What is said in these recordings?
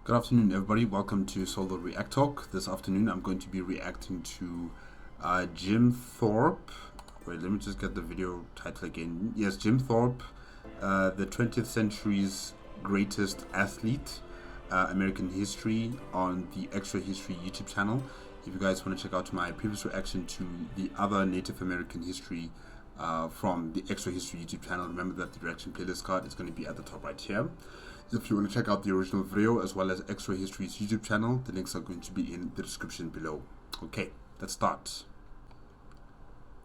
Good afternoon, everybody. Welcome to Solo ReacTalk. This afternoon, I'm going to be reacting to Jim Thorpe. Wait, let me just get the video title again. Yes, Jim Thorpe, the 20th century's greatest athlete, American history, on the Extra History YouTube channel. If you guys want to check out my previous reaction to the other Native American history from the Extra History YouTube channel, remember that the reaction playlist card is going to be at the top right here. If you want to check out the original video as well as Extra History's YouTube channel, the links are going to be in the description below. Okay, let's start.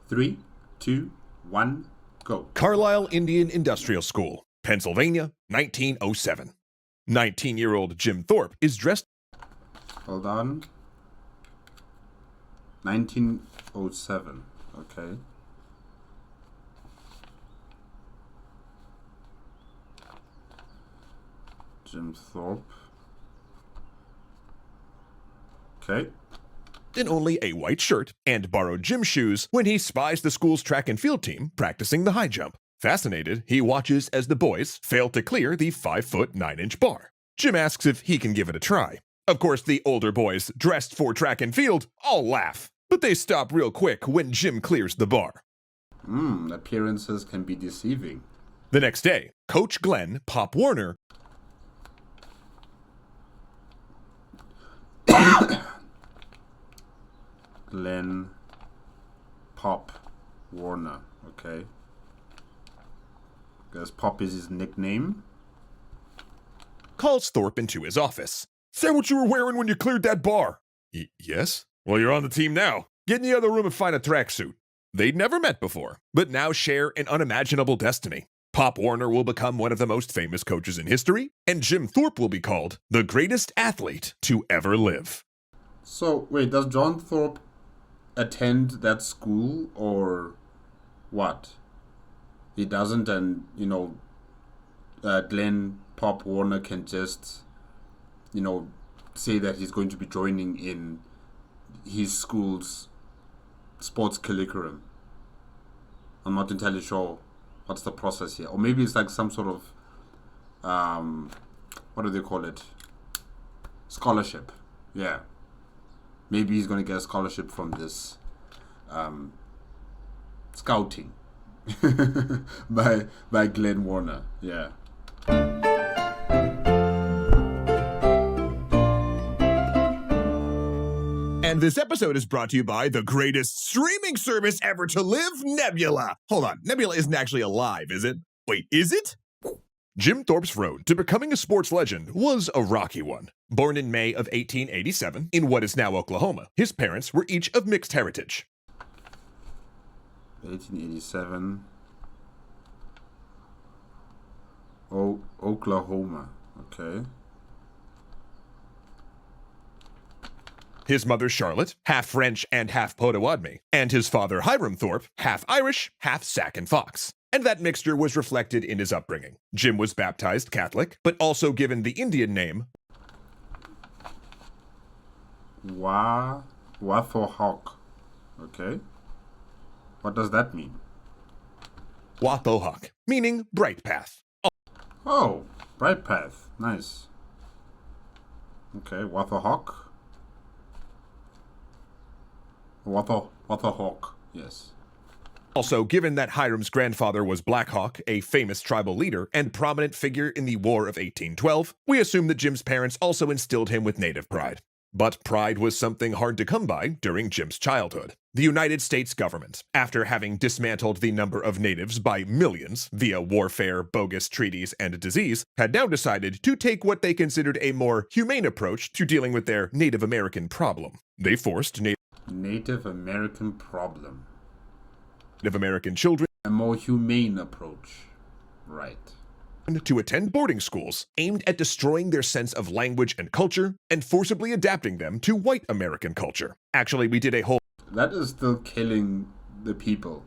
3, 2, 1, go. Carlisle Indian Industrial School, Pennsylvania, 1907. 19-year-old Jim Thorpe is dressed. Hold on. 1907. Okay. Jim Thorpe. Okay. In only a white shirt and borrowed gym shoes when he spies the school's track and field team practicing the high jump. Fascinated, he watches as the boys fail to clear the 5-foot 9-inch bar. Jim asks if he can give it a try. Of course, the older boys, dressed for track and field, all laugh, but they stop real quick when Jim clears the bar. Appearances can be deceiving. The next day, Coach Glenn Pop Warner Glenn Pop Warner. Okay. Guess Pop is his nickname. calls Thorpe into his office. Say what you were wearing when you cleared that bar. Yes? Well, you're on the team now. Get in the other room and find a tracksuit. They'd never met before, but now share an unimaginable destiny. Pop Warner will become one of the most famous coaches in history, and Jim Thorpe will be called the greatest athlete to ever live. So, wait, does John Thorpe attend that school or what? He doesn't, and, Glenn Pop Warner can just, say that he's going to be joining in his school's sports curriculum. I'm not entirely sure what's the process here. Or maybe it's like some sort of, what do they call it? Scholarship. Yeah. Maybe he's going to get a scholarship from this scouting by Glenn Warner. Yeah. And this episode is brought to you by the greatest streaming service ever to live, Nebula. Hold on, Nebula isn't actually alive, is it? Wait, is it? Jim Thorpe's road to becoming a sports legend was a rocky one. Born in May of 1887 in what is now Oklahoma, his parents were each of mixed heritage. 1887. Oklahoma. Okay. His mother Charlotte, half French and half Potawatomi, and his father Hiram Thorpe, half Irish, half Sac and Fox. And that mixture was reflected in his upbringing. Jim was baptized Catholic, but also given the Indian name Wathohawk. Okay. What does that mean? Wathohawk, meaning bright path. Oh, bright path. Nice. Okay, Wathohawk. Wathohawk. Yes. Also, given that Hiram's grandfather was Black Hawk, a famous tribal leader and prominent figure in the War of 1812, we assume that Jim's parents also instilled him with native pride. But pride was something hard to come by during Jim's childhood. The United States government, after having dismantled the number of natives by millions via warfare, bogus treaties, and disease, had now decided to take what they considered a more humane approach to dealing with their Native American problem. They forced Native American problem. Native American children A more humane approach. Right. to attend boarding schools aimed at destroying their sense of language and culture and forcibly adapting them to white American culture. Actually, we did a whole That is still killing the people.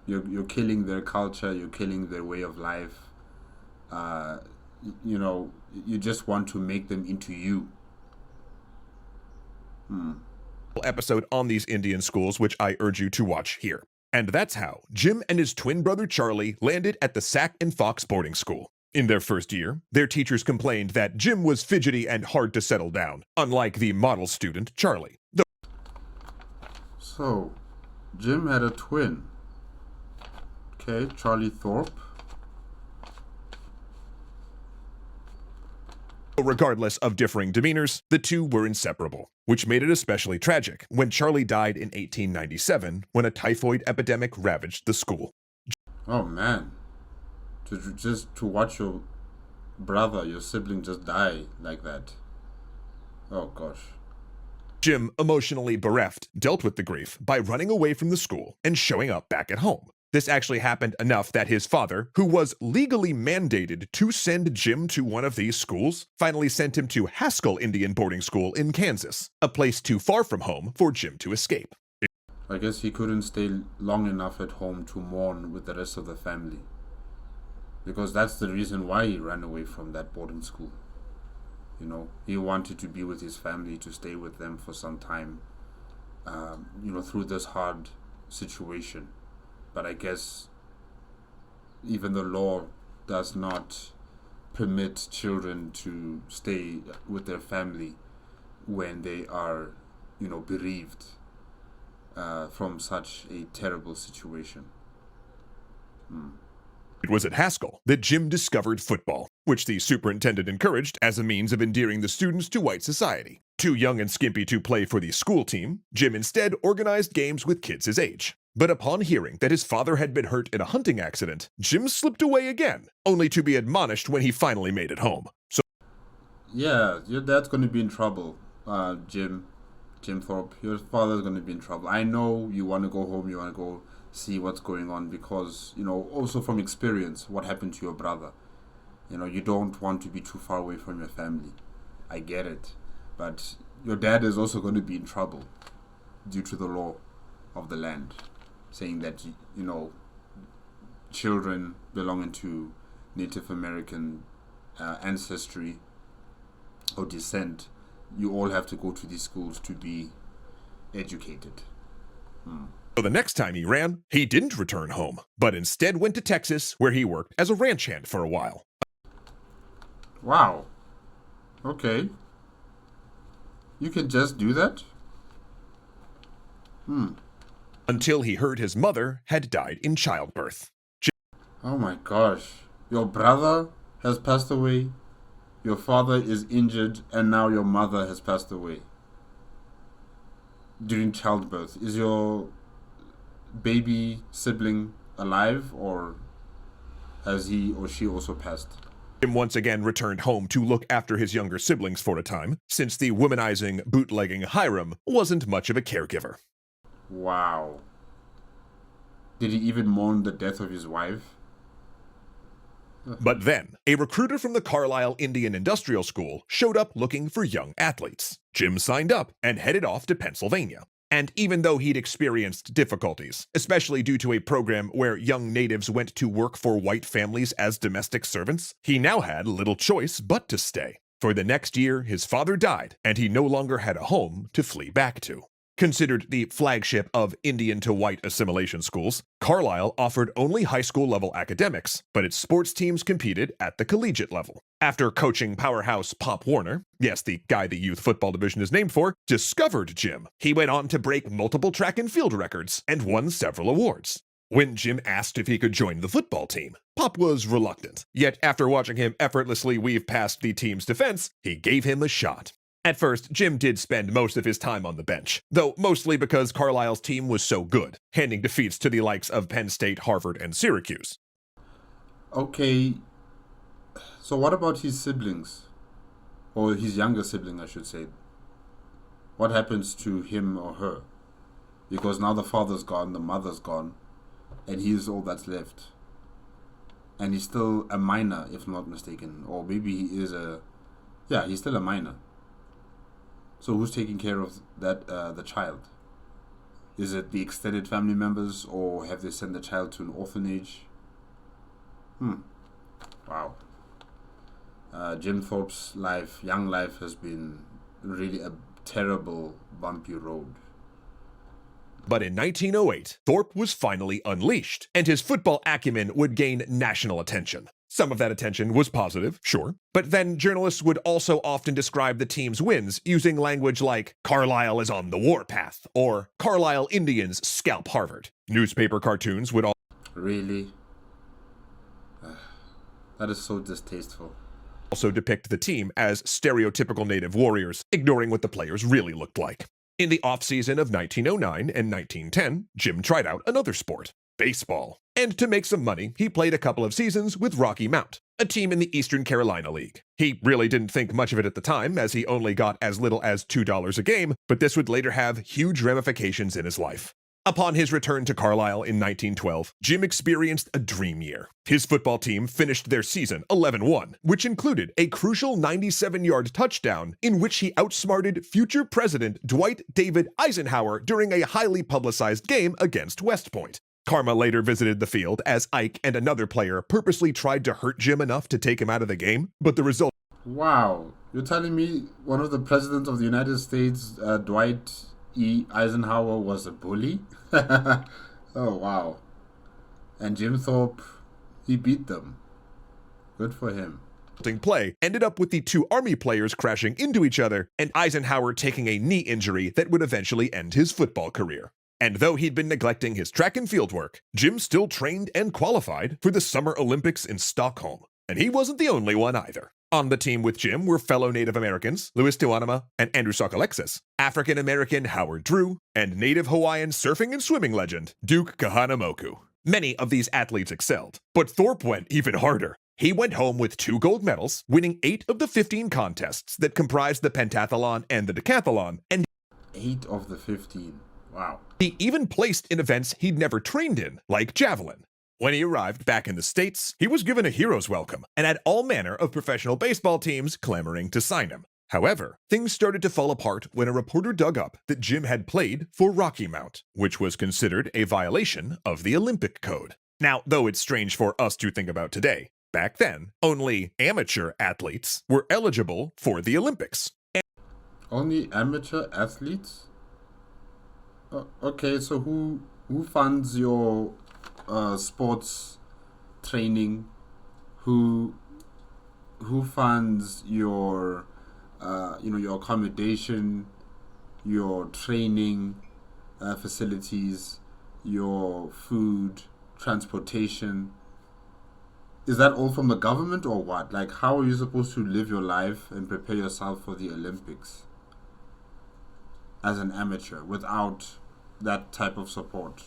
You're killing their culture. You're killing their way of life. You just want to make them into you. episode on these Indian schools, which I urge you to watch here. And that's how Jim and his twin brother Charlie landed at the Sac and Fox boarding school. In their first year, their teachers complained that Jim was fidgety and hard to settle down, unlike the model student, Charlie. So, Jim had a twin. Okay, Charlie Thorpe. Regardless of differing demeanors, the two were inseparable, which made it especially tragic when Charlie died in 1897 when a typhoid epidemic ravaged the school. Oh man, to watch your brother, your sibling just die like that. Oh gosh. Jim, emotionally bereft, dealt with the grief by running away from the school and showing up back at home. This actually happened enough that his father, who was legally mandated to send Jim to one of these schools, finally sent him to Haskell Indian Boarding School in Kansas, a place too far from home for Jim to escape. I guess he couldn't stay long enough at home to mourn with the rest of the family. Because that's the reason why he ran away from that boarding school. You know, he wanted to be with his family, to stay with them for some time, through this hard situation. But I guess even the law does not permit children to stay with their family when they are, bereaved from such a terrible situation. It was at Haskell that Jim discovered football, which the superintendent encouraged as a means of endearing the students to white society. Too young and skimpy to play for the school team, Jim instead organized games with kids his age. But upon hearing that his father had been hurt in a hunting accident, Jim slipped away again, only to be admonished when he finally made it home. So, yeah, your dad's going to be in trouble, Jim Thorpe. Your father's going to be in trouble. I know you want to go home, you want to go see what's going on because, also from experience, what happened to your brother. You don't want to be too far away from your family. I get it. But your dad is also going to be in trouble due to the law of the land, saying that, children belonging to Native American ancestry or descent, you all have to go to these schools to be educated. So the next time he ran, he didn't return home, but instead went to Texas, where he worked as a ranch hand for a while. Wow. Okay. You can just do that? Until he heard his mother had died in childbirth. Oh my gosh. Your brother has passed away, your father is injured, and now your mother has passed away during childbirth. Is your baby sibling alive, or has he or she also passed? Jim once again returned home to look after his younger siblings for a time, since the womanizing, bootlegging Hiram wasn't much of a caregiver. Wow. Did he even mourn the death of his wife? But then, a recruiter from the Carlisle Indian Industrial School showed up looking for young athletes. Jim signed up and headed off to Pennsylvania. And even though he'd experienced difficulties, especially due to a program where young natives went to work for white families as domestic servants, he now had little choice but to stay. For the next year, his father died, and he no longer had a home to flee back to. Considered the flagship of Indian to white assimilation schools, Carlisle offered only high school level academics, but its sports teams competed at the collegiate level. After coaching powerhouse Pop Warner, yes, the guy the youth football division is named for, discovered Jim, he went on to break multiple track and field records and won several awards. When Jim asked if he could join the football team, Pop was reluctant. Yet after watching him effortlessly weave past the team's defense, he gave him a shot. At first, Jim did spend most of his time on the bench, though mostly because Carlisle's team was so good, handing defeats to the likes of Penn State, Harvard, and Syracuse. Okay, so what about his siblings? Or his younger sibling, I should say. What happens to him or her? Because now the father's gone, the mother's gone, and he's all that's left. And he's still a minor, if not mistaken. Or maybe he is he's still a minor. So who's taking care of that the child? Is it the extended family members, or have they sent the child to an orphanage? Wow. Jim Thorpe's young life, has been really a terrible, bumpy road. But in 1908, Thorpe was finally unleashed, and his football acumen would gain national attention. Some of that attention was positive, sure, but then journalists would also often describe the team's wins using language like Carlisle is on the warpath or Carlisle Indians scalp Harvard. Newspaper cartoons would Really? That is so distasteful. also depict the team as stereotypical native warriors, ignoring what the players really looked like. In the offseason of 1909 and 1910, Jim tried out another sport, baseball. And to make some money, he played a couple of seasons with Rocky Mount, a team in the Eastern Carolina League. He really didn't think much of it at the time, as he only got as little as $2 a game, but this would later have huge ramifications in his life. Upon his return to Carlisle in 1912, Jim experienced a dream year. His football team finished their season 11-1, which included a crucial 97-yard touchdown in which he outsmarted future President Dwight David Eisenhower during a highly publicized game against West Point. Karma later visited the field as Ike and another player purposely tried to hurt Jim enough to take him out of the game, but the result... Wow. You're telling me one of the presidents of the United States, Dwight E. Eisenhower, was a bully? Oh, wow. And Jim Thorpe, he beat them. Good for him. Play ended up with the two Army players crashing into each other and Eisenhower taking a knee injury that would eventually end his football career. And though he'd been neglecting his track and field work, Jim still trained and qualified for the Summer Olympics in Stockholm. And he wasn't the only one either. On the team with Jim were fellow Native Americans Louis Tiwanama and Andrew Sokolexis, African-American Howard Drew, and Native Hawaiian surfing and swimming legend Duke Kahanamoku. Many of these athletes excelled, but Thorpe went even harder. He went home with 2 gold medals, winning 8 of the 15 contests that comprised the pentathlon and the decathlon, and 8 of the 15. Wow. He even placed in events he'd never trained in, like javelin. When he arrived back in the States, he was given a hero's welcome and had all manner of professional baseball teams clamoring to sign him. However, things started to fall apart when a reporter dug up that Jim had played for Rocky Mount, which was considered a violation of the Olympic Code. Now, though it's strange for us to think about today, back then, only amateur athletes were eligible for the Olympics. Only amateur athletes? Okay, so who funds your sports training? Who funds your your accommodation, your training facilities, your food, transportation? Is that all from the government or what? Like, how are you supposed to live your life and prepare yourself for the Olympics as an amateur without that type of support?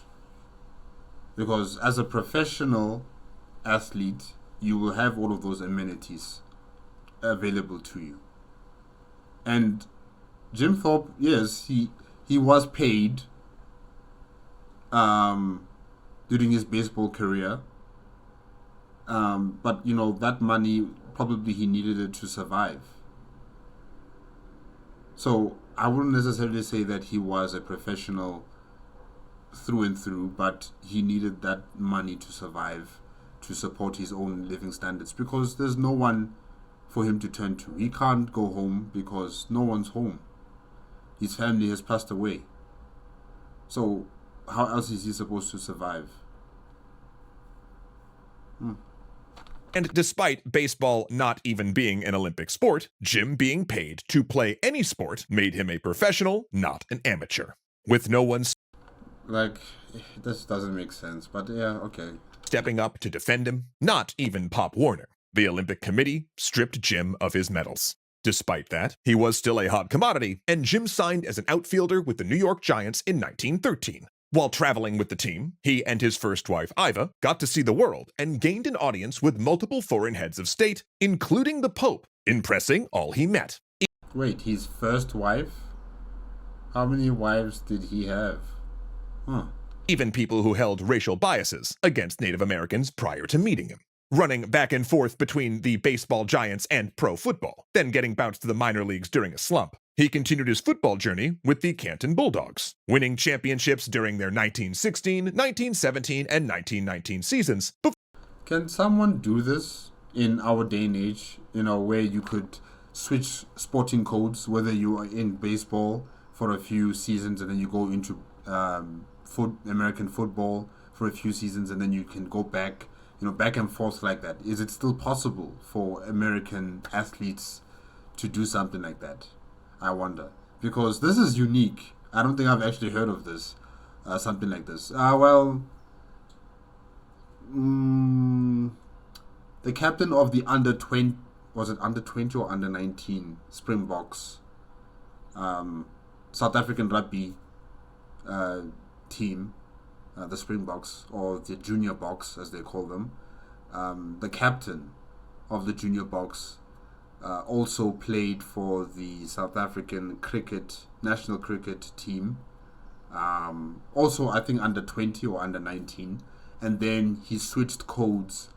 Because as a professional athlete, you will have all of those amenities available to you. And Jim Thorpe, yes, he was paid during his baseball career, but that money, probably he needed it to survive. So I wouldn't necessarily say that he was a professional through and through, but he needed that money to survive, to support his own living standards, because there's no one for him to turn to. He can't go home because no one's home. His family has passed away. So how else is he supposed to survive? And despite baseball not even being an Olympic sport, Jim being paid to play any sport made him a professional, not an amateur. With no one Like, this doesn't make sense, but yeah, okay. stepping up to defend him, not even Pop Warner. The Olympic Committee stripped Jim of his medals. Despite that, he was still a hot commodity, and Jim signed as an outfielder with the New York Giants in 1913. While traveling with the team, he and his first wife, Iva, got to see the world and gained an audience with multiple foreign heads of state, including the Pope, impressing all he met. Wait, his first wife? How many wives did he have? Even people who held racial biases against Native Americans prior to meeting him. Running back and forth between the baseball giants and pro football, then getting bounced to the minor leagues during a slump. He continued his football journey with the Canton Bulldogs, winning championships during their 1916, 1917, and 1919 seasons. Can someone do this in our day and age, where you could switch sporting codes, whether you are in baseball for a few seasons and then you go into American football for a few seasons and then you can go back back and forth like that. Is it still possible for American athletes to do something like that? I wonder, because this is unique. I don't think I've actually heard of this, something like this. The captain of the under-20, was it under-20 or under-19 Springboks, South African rugby team, the Springboks, or the Junior Boks as they call them. The captain of the Junior Boks also played for the South African national cricket team. Also, I think under 20 or under 19. And then he switched codes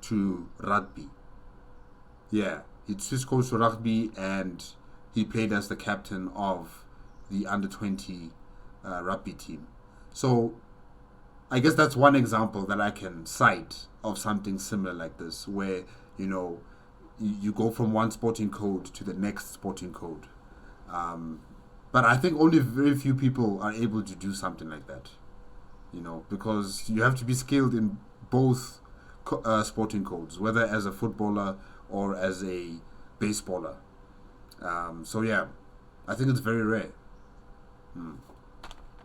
to rugby. Yeah, he switched codes to rugby, and he played as the captain of the under 20 rugby team. So I guess that's one example that I can cite of something similar like this, where, you go from one sporting code to the next sporting code. But I think only very few people are able to do something like that, because you have to be skilled in both sporting codes, whether as a footballer or as a baseballer. So yeah, I think it's very rare.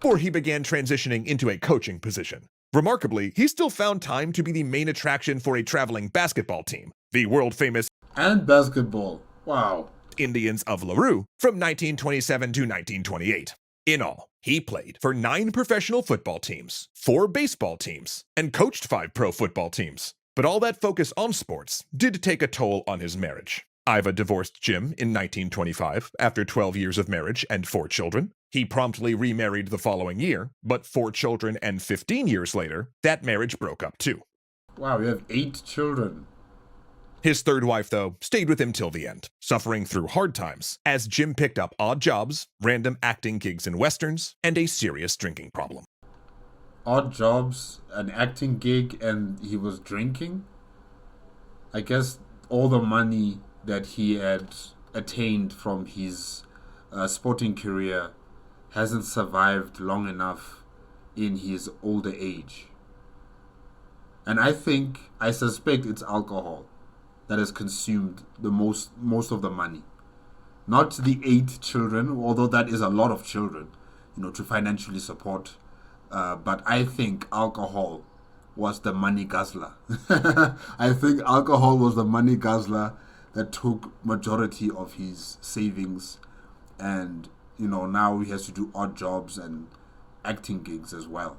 Before he began transitioning into a coaching position. Remarkably, he still found time to be the main attraction for a traveling basketball team, the world-famous And basketball. Wow. Indians of LaRue from 1927 to 1928. In all, he played for 9 professional football teams, 4 baseball teams, and coached 5 pro football teams. But all that focus on sports did take a toll on his marriage. Iva divorced Jim in 1925 after 12 years of marriage and 4 children. He promptly remarried the following year, but 4 children and 15 years later, that marriage broke up too. Wow, you have 8 children. His third wife, though, stayed with him till the end, suffering through hard times as Jim picked up odd jobs, random acting gigs in westerns, and a serious drinking problem. Odd jobs, an acting gig, and he was drinking? I guess all the money that he had attained from his sporting career hasn't survived long enough in his older age. And I suspect it's alcohol that has consumed the most of the money. Not the 8 children, although that is a lot of children, to financially support. But I think alcohol was the money guzzler. I think alcohol was the money guzzler that took majority of his savings, and now he has to do odd jobs and acting gigs as well.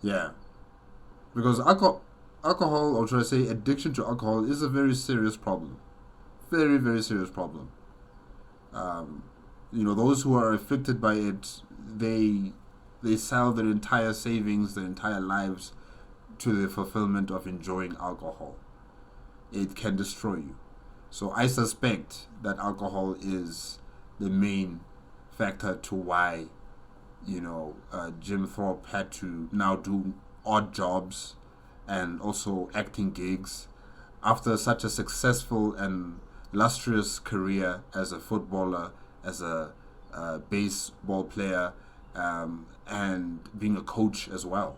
Yeah, because alcohol, or should I say addiction to alcohol, is a very serious problem. Very, very serious problem. Those who are affected by it, they sell their entire savings, their entire lives to the fulfillment of enjoying alcohol. It can destroy you. So I suspect that alcohol is the main factor to why, Jim Thorpe had to now do odd jobs and also acting gigs after such a successful and lustrous career as a footballer, as a baseball player, and being a coach as well.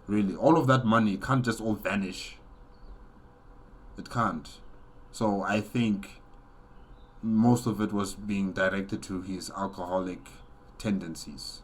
Really, all of that money can't just all vanish. It can't. So I think most of it was being directed to his alcoholic tendencies.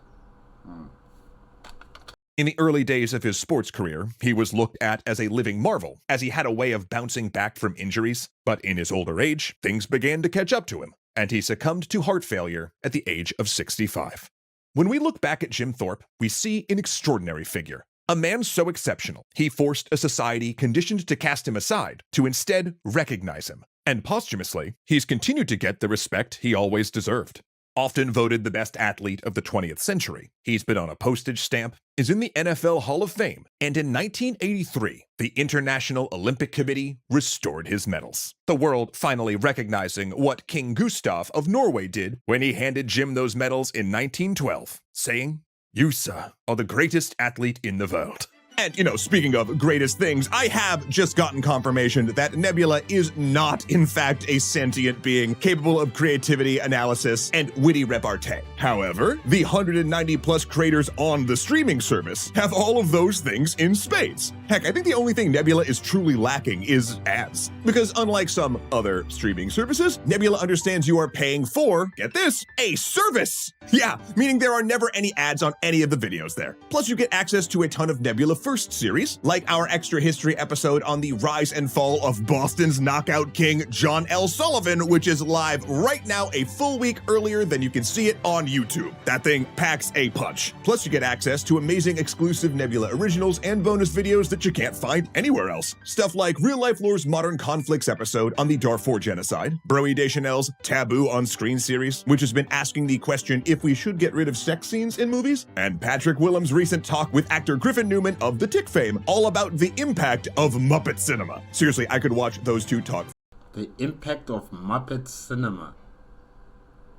In the early days of his sports career, he was looked at as a living marvel, as he had a way of bouncing back from injuries. But in his older age, things began to catch up to him, and he succumbed to heart failure at the age of 65. When we look back at Jim Thorpe, we see an extraordinary figure. A man so exceptional, he forced a society conditioned to cast him aside to instead recognize him. And posthumously, he's continued to get the respect he always deserved. Often voted the best athlete of the 20th century, he's been on a postage stamp, is in the NFL Hall of Fame, and in 1983, the International Olympic Committee restored his medals. The world finally recognizing what King Gustav of Norway did when he handed Jim those medals in 1912, saying, "You, sir, are the greatest athlete in the world." And, speaking of greatest things, I have just gotten confirmation that Nebula is not, in fact, a sentient being capable of creativity, analysis, and witty repartee. However, the 190 plus creators on the streaming service have all of those things in spades. Heck, I think the only thing Nebula is truly lacking is ads. Because unlike some other streaming services, Nebula understands you are paying for, get this, a service. Yeah, meaning there are never any ads on any of the videos there. Plus, you get access to a ton of Nebula First series, like our extra history episode on the rise and fall of Boston's knockout king, John L. Sullivan, which is live right now a full week earlier than you can see it on YouTube. That thing packs a punch. Plus, you get access to amazing exclusive Nebula originals and bonus videos that you can't find anywhere else. Stuff like Real Life Lore's Modern Conflicts episode on the Darfur genocide, Broe Deschanel's Taboo on Screen series, which has been asking the question if we should get rid of sex scenes in movies, and Patrick Willem's recent talk with actor Griffin Newman of the Tick fame, all about the impact of Muppet cinema. Seriously, I could watch those two talk. The impact of Muppet cinema.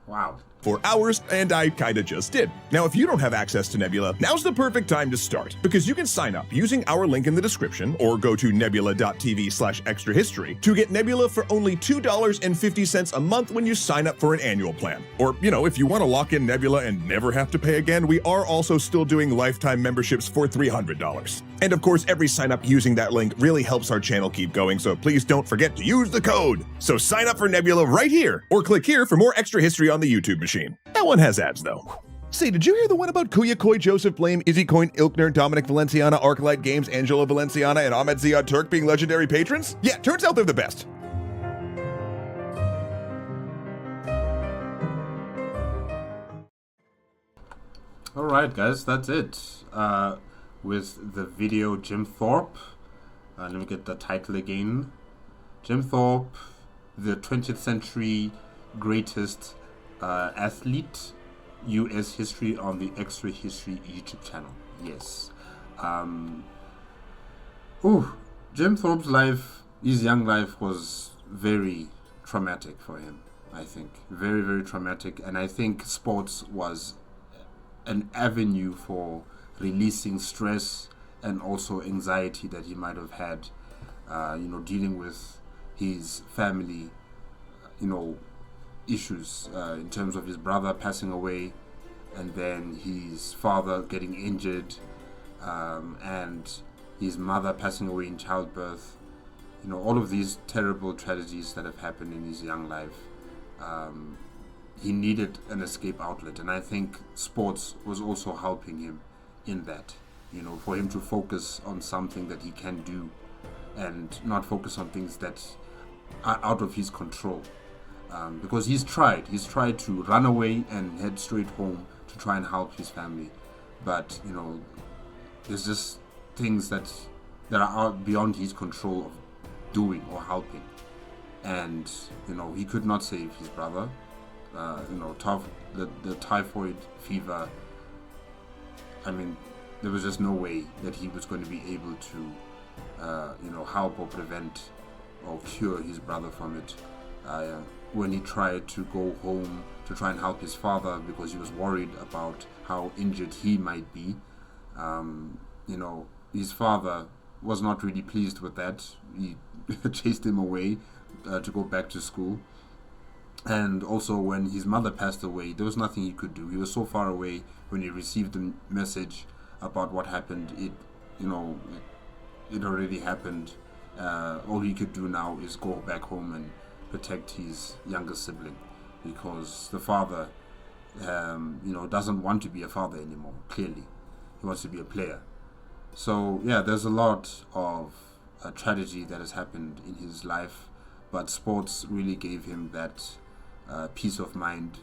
Wow. For hours, and I kinda just did. Now, if you don't have access to Nebula, now's the perfect time to start, because you can sign up using our link in the description, or go to nebula.tv/extrahistory to get Nebula for only $2.50 a month when you sign up for an annual plan. Or, if you want to lock in Nebula and never have to pay again, we are also still doing lifetime memberships for $300. And of course, every sign up using that link really helps our channel keep going, so please don't forget to use the code. So sign up for Nebula right here, or click here for more extra history on the YouTube machine. That one has ads, though. Say, did you hear the one about Kuya Koi, Joseph Blame, Izzy Coin, Ilkner, Dominic Valenciana, Arclight Games, Angelo Valenciana, and Ahmed Ziad Turk being legendary patrons? Yeah, turns out they're the best. Alright guys, that's it. With the video Jim Thorpe. Let me get the title again. Jim Thorpe, the 20th century greatest athlete, US history on the Extra History YouTube channel. Yes. Jim Thorpe's life, his young life, was very traumatic for him, I think. Very, very traumatic. And I think sports was an avenue for releasing stress and also anxiety that he might have had, dealing with his family, issues in terms of his brother passing away, and then his father getting injured, and his mother passing away in childbirth. All of these terrible tragedies that have happened in his young life. He needed an escape outlet, and I think sports was also helping him in that, for him to focus on something that he can do and not focus on things that are out of his control. Because he's tried to run away and head straight home to try and help his family, but there's just things that are out beyond his control of doing or helping, and he could not save his brother. The typhoid fever. I mean, there was just no way that he was going to be able to help or prevent or cure his brother from it. When he tried to go home to try and help his father because he was worried about how injured he might be, his father was not really pleased with that. He chased him away to go back to school. And also when his mother passed away, there was nothing he could do. He was so far away. When he received the message about what happened, it already happened. All he could do now is go back home and protect his younger sibling, because the father doesn't want to be a father anymore. Clearly he wants to be a player. So yeah, there's a lot of tragedy that has happened in his life, but sports really gave him that peace of mind.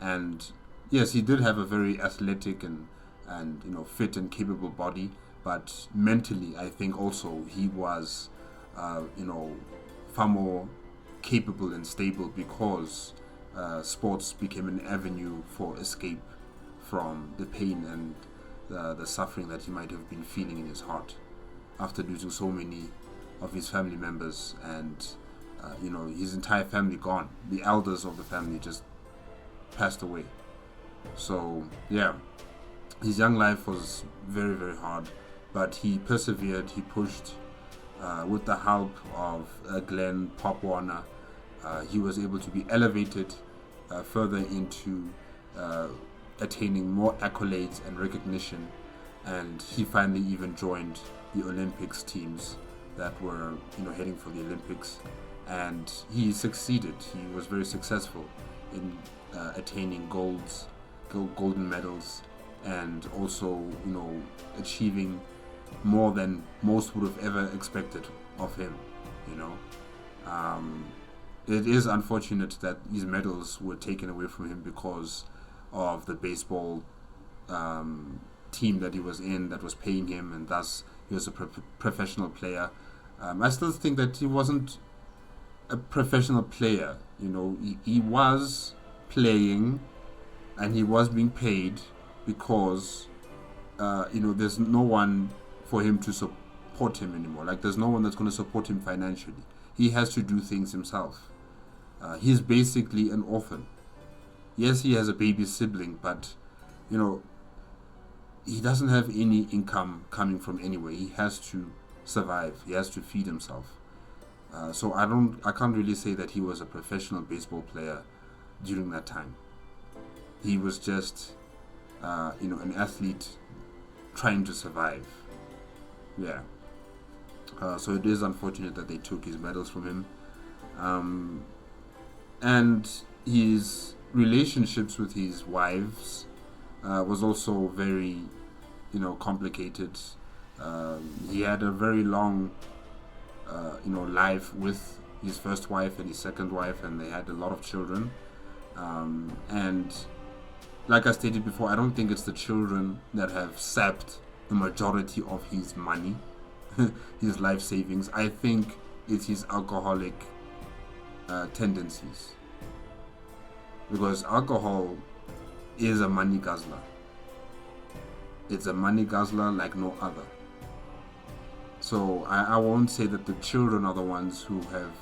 And yes, he did have a very athletic and fit and capable body, but mentally I think also he was far more capable and stable, because sports became an avenue for escape from the pain and the suffering that he might have been feeling in his heart after losing so many of his family members, and his entire family gone. The elders of the family just passed away. So yeah, his young life was very, very hard, but he persevered, he pushed. With the help of Glenn Pop Warner, he was able to be elevated further into attaining more accolades and recognition, and he finally even joined the Olympics teams that were heading for the Olympics, and he succeeded. He was very successful in attaining golden medals, and also achieving more than most would have ever expected of him. It is unfortunate that these medals were taken away from him because of the baseball team that he was in that was paying him, and thus he was a professional player. I still think that he wasn't a professional player. He was playing and he was being paid because there's no one for him to support him anymore. Like, there's no one that's going to support him financially. He has to do things himself. He's basically an orphan. Yes, he has a baby sibling, but he doesn't have any income coming from anywhere. He has to survive. He has to feed himself. So I can't really say that he was a professional baseball player during that time. He was just an athlete trying to survive. Yeah. So it is unfortunate that they took his medals from him. And his relationships with his wives was also very, complicated. He had a very long, life with his first wife and his second wife, and they had a lot of children. And like I stated before, I don't think it's the children that have sapped the majority of his money, his life savings. I think it's his alcoholic tendencies, because alcohol is a money guzzler. It's a money guzzler like no other. So I won't say that the children are the ones who have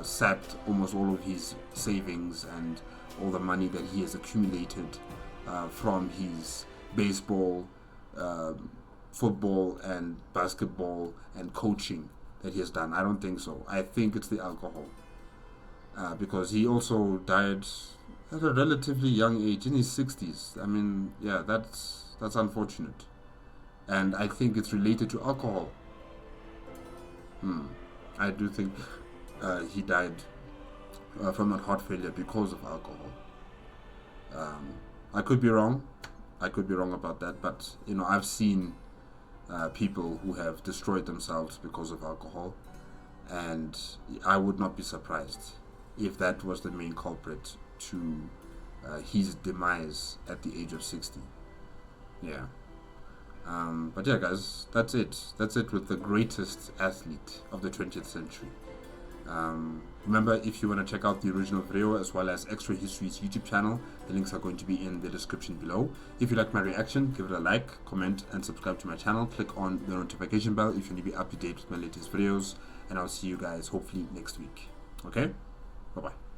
sapped almost all of his savings and all the money that he has accumulated from his baseball, football and basketball and coaching that he has done. I don't think so. I think it's the alcohol, because he also died at a relatively young age, in his 60s. I mean, yeah, that's unfortunate, and I think it's related to alcohol. I do think he died from that heart failure because of alcohol. I could be wrong. I could be wrong about that, but I've seen people who have destroyed themselves because of alcohol, and I would not be surprised if that was the main culprit to his demise at the age of 60. Yeah. But yeah, guys, that's it. That's it with the greatest athlete of the 20th century. Remember, if you want to check out the original video as well as Extra History's YouTube channel, the links are going to be in the description below. If you like my reaction, give it a like, comment, and subscribe to my channel. Click on the notification bell if you need to be up to date with my latest videos, and I'll see you guys hopefully next week. Okay? Bye-bye.